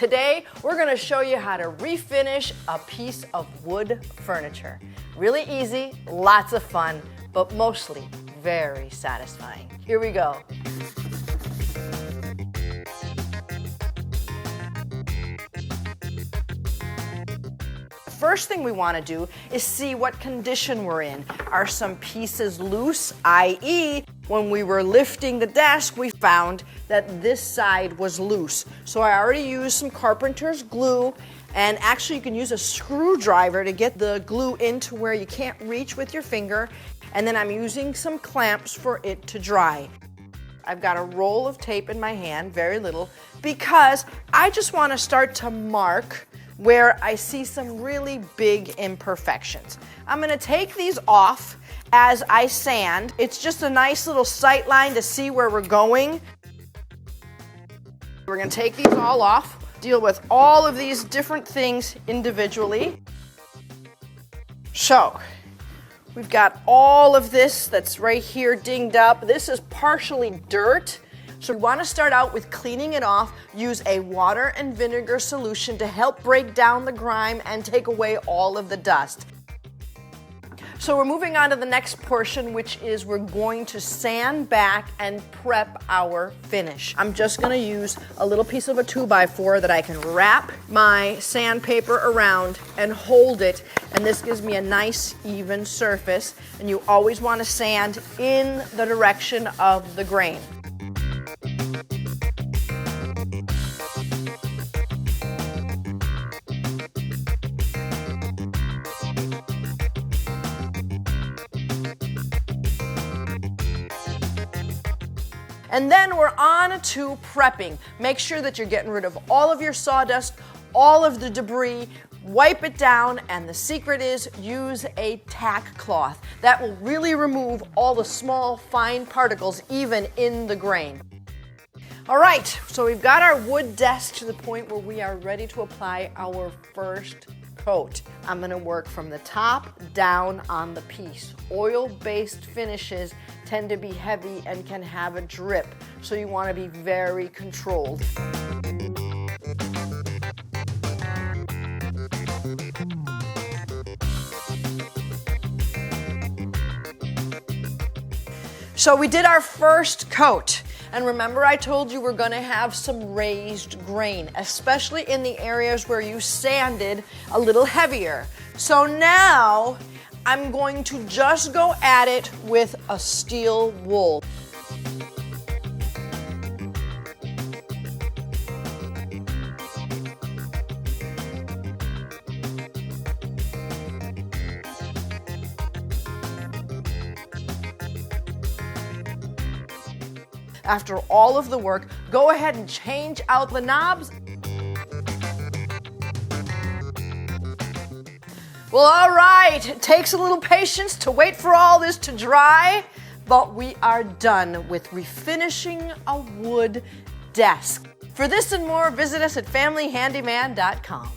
Today, we're gonna show you how to refinish a piece of wood furniture. Really easy, lots of fun, but mostly very satisfying. Here we go. First thing we want to do is see what condition we're in. Are some pieces loose, i.e., when we were lifting the desk, we found that this side was loose. So I already used some carpenter's glue, and actually you can use a screwdriver to get the glue into where you can't reach with your finger, and then I'm using some clamps for it to dry. I've got a roll of tape in my hand, very little, because I just want to start to mark where I see some really big imperfections. I'm going to take these off as I sand. It's just a nice little sight line to see where we're going. We're going to take these all off, deal with all of these different things individually. So, we've got all of this that's right here dinged up. This is partially dirt. So we want to start out with cleaning it off. Use a water and vinegar solution to help break down the grime and take away all of the dust. So we're moving on to the next portion, which is we're going to sand back and prep our finish. I'm just going to use a little piece of a 2x4 that I can wrap my sandpaper around and hold it, and this gives me a nice even surface. And you always want to sand in the direction of the grain. And then we're on to prepping. Make sure that you're getting rid of all of your sawdust, all of the debris, wipe it down, and the secret is use a tack cloth. That will really remove all the small, fine particles, even in the grain. All right, so we've got our wood desk to the point where we are ready to apply our first coat. I'm going to work from the top down on the piece. Oil-based finishes tend to be heavy and can have a drip, so you want to be very controlled. So we did our first coat. And remember, I told you we're going to have some raised grain, especially in the areas where you sanded a little heavier. So now I'm going to just go at it with a steel wool. After all of the work, go ahead and change out the knobs. Well, all right, it takes a little patience to wait for all this to dry, but we are done with refinishing a wood desk. For this and more, visit us at familyhandyman.com.